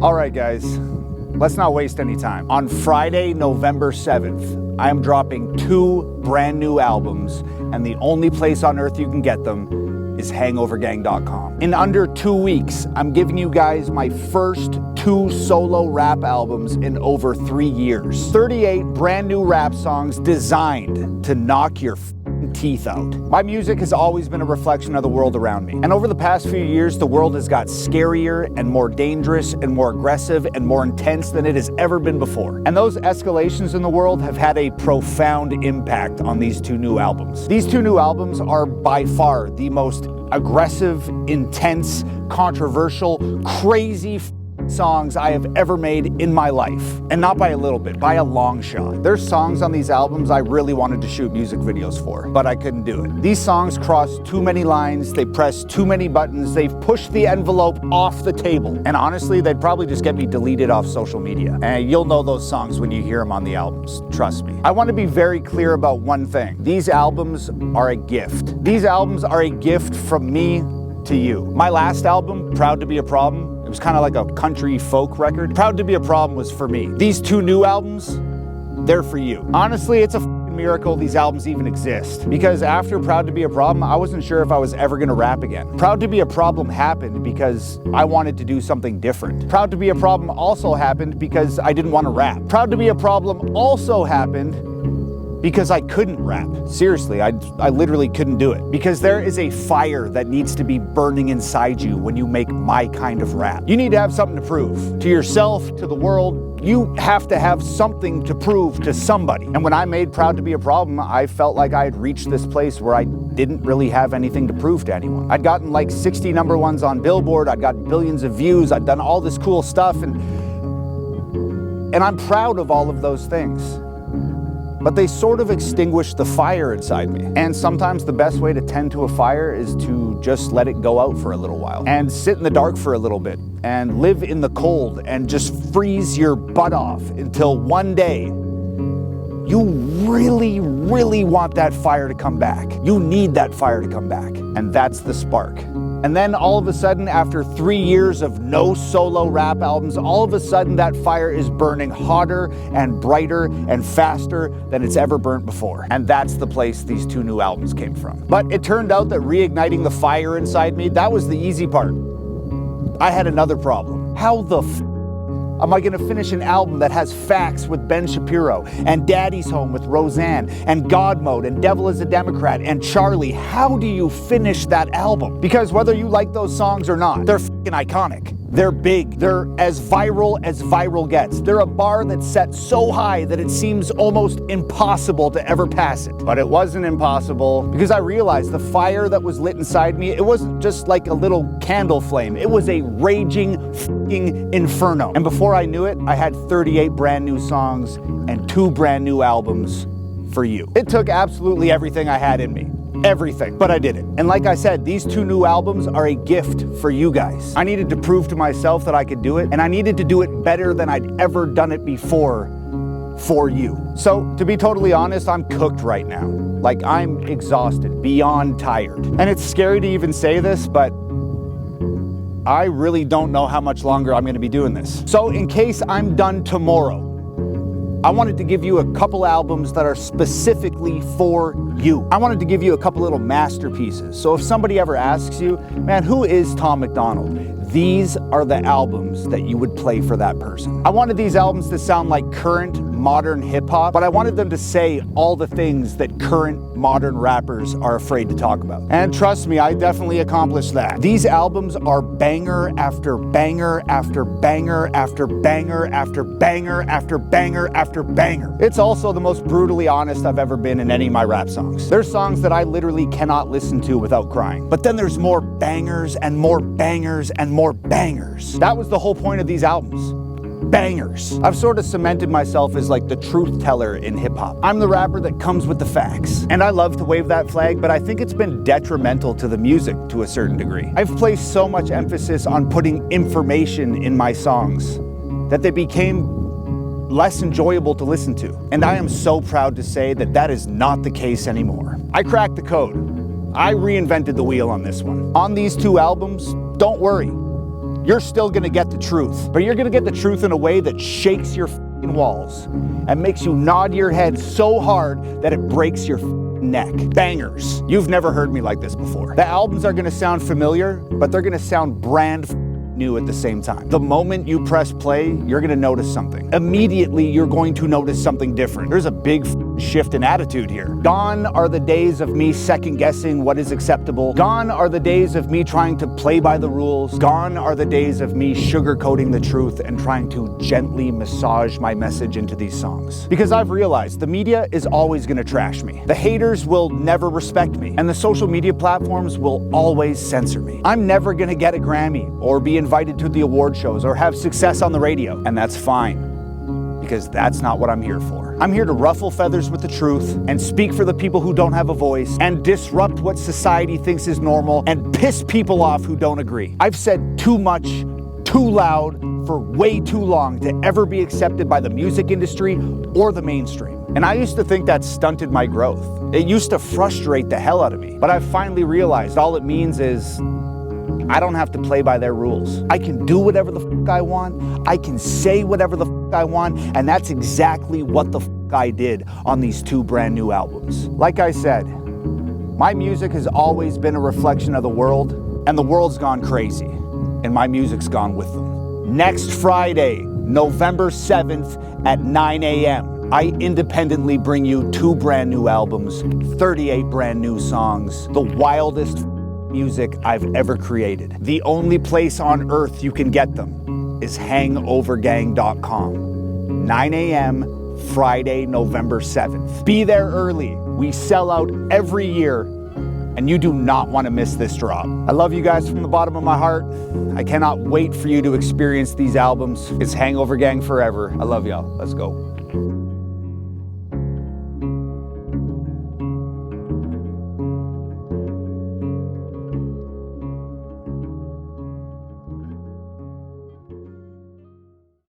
All right, guys, let's not waste any time. On Friday, November 7th, I am dropping 2 brand new albums, and the only place on earth you can get them is hangovergang.com. In under 2 weeks, I'm giving you guys my first 2 solo rap albums in over 3 years. 38 brand new rap songs designed to knock your teeth out. My music has always been a reflection of the world around me. And over the past few years, the world has got scarier and more dangerous and more aggressive and more intense than it has ever been before. And those escalations in the world have had a profound impact on these 2 new albums. These 2 new albums are by far the most aggressive, intense, controversial, crazy songs I have ever made in my life. And not by a little bit, by a long shot. There's songs on these albums I really wanted to shoot music videos for, but I couldn't do it. These songs cross too many lines, they press too many buttons, they've pushed the envelope off the table. And honestly, they'd probably just get me deleted off social media. And you'll know those songs when you hear them on the albums, trust me. I want to be very clear about one thing. These albums are a gift. These albums are a gift from me to you. My last album, Proud to Be a Problem, it was kind of like a country folk record. Proud to Be a Problem was for me. These 2 new albums, they're for you. Honestly, it's a miracle these albums even exist. Because after Proud to Be a Problem, I wasn't sure if I was ever gonna rap again. Proud to Be a Problem happened because I wanted to do something different. Proud to Be a Problem also happened because I didn't want to rap. Proud to Be a Problem also happened because I couldn't rap. Seriously, I literally couldn't do it. Because there is a fire that needs to be burning inside you when you make my kind of rap. You need to have something to prove. To yourself, to the world, you have to have something to prove to somebody. And when I made Proud to Be a Problem, I felt like I had reached this place where I didn't really have anything to prove to anyone. I'd gotten like 60 number ones on Billboard, I'd got billions of views, I'd done all this cool stuff, and I'm proud of all of those things. But they sort of extinguished the fire inside me. And sometimes the best way to tend to a fire is to just let it go out for a little while and sit in the dark for a little bit and live in the cold and just freeze your butt off until one day you really, really want that fire to come back. You need that fire to come back. And that's the spark. And then all of a sudden, after 3 years of no solo rap albums, all of a sudden that fire is burning hotter and brighter and faster than it's ever burnt before. And that's the place these 2 new albums came from. But it turned out that reigniting the fire inside me, that was the easy part. I had another problem. How the am I gonna finish an album that has Facts with Ben Shapiro and Daddy's Home with Roseanne and God Mode and Devil is a Democrat and Charlie? How do you finish that album? Because whether you like those songs or not, they're fucking iconic. They're big. They're as viral gets. They're a bar that's set so high that it seems almost impossible to ever pass it. But it wasn't impossible because I realized the fire that was lit inside me, it wasn't just like a little candle flame. It was a raging fucking inferno. And before I knew it, I had 38 brand new songs and 2 brand new albums for you. It took absolutely everything I had in me. Everything, but I did it. And like I said, these 2 new albums are a gift for you guys. I needed to prove to myself that I could do it, and I needed to do it better than I'd ever done it before for you. So, to be totally honest, I'm cooked right now. Like, I'm exhausted, beyond tired. And it's scary to even say this, but I really don't know how much longer I'm gonna be doing this. So, in case I'm done tomorrow, I wanted to give you a couple albums that are specifically for you. I wanted to give you a couple little masterpieces. So if somebody ever asks you, man, who is Tom MacDonald? These are the albums that you would play for that person. I wanted these albums to sound like current modern hip hop, but I wanted them to say all the things that current modern rappers are afraid to talk about. And trust me, I definitely accomplished that. These albums are banger after banger after banger after banger after banger after banger after banger. It's also the most brutally honest I've ever been in any of my rap songs. There's songs that I literally cannot listen to without crying. But then there's more bangers and more bangers and more bangers. That was the whole point of these albums. Bangers. I've sort of cemented myself as like the truth teller in hip hop. I'm the rapper that comes with the facts. And I love to wave that flag, but I think it's been detrimental to the music to a certain degree. I've placed so much emphasis on putting information in my songs that they became less enjoyable to listen to. And I am so proud to say that that is not the case anymore. I cracked the code. I reinvented the wheel on this one. On these 2 albums, don't worry. you're still gonna get the truth. But you're gonna get the truth in a way that shakes your walls and makes you nod your head so hard that it breaks your neck. Bangers. You've never heard me like this before. The albums are gonna sound familiar, but they're gonna sound brand new at the same time. The moment you press play, you're gonna notice something. Immediately, you're going to notice something different. There's a big shift in attitude here. Gone are the days of me second guessing what is acceptable. Gone are the days of me trying to play by the rules. Gone are the days of me sugarcoating the truth and trying to gently massage my message into these songs. Because I've realized the media is always gonna trash me. The haters will never respect me, and the social media platforms will always censor me. I'm never gonna get a Grammy or be invited to the award shows or have success on the radio, and that's fine, because that's not what I'm here for. I'm here to ruffle feathers with the truth and speak for the people who don't have a voice and disrupt what society thinks is normal and piss people off who don't agree. I've said too much, too loud, for way too long to ever be accepted by the music industry or the mainstream. And I used to think that stunted my growth. It used to frustrate the hell out of me. But I've finally realized all it means is I don't have to play by their rules. I can do whatever the fuck I want. I can say whatever the fuck I want. And that's exactly what the fuck I did on these two brand new albums. Like I said, my music has always been a reflection of the world, and the world's gone crazy, and my music's gone with them. Next Friday, November 7th at 9 a.m., I independently bring you two brand new albums, 38 brand new songs, the wildest music I've ever created. The only place on earth you can get them is hangovergang.com. 9 a.m. Friday, November 7th. Be there early. We sell out every year, and you do not want to miss this drop. I love you guys from the bottom of my heart. I cannot wait for you to experience these albums. It's Hangover Gang forever. I love y'all. Let's go.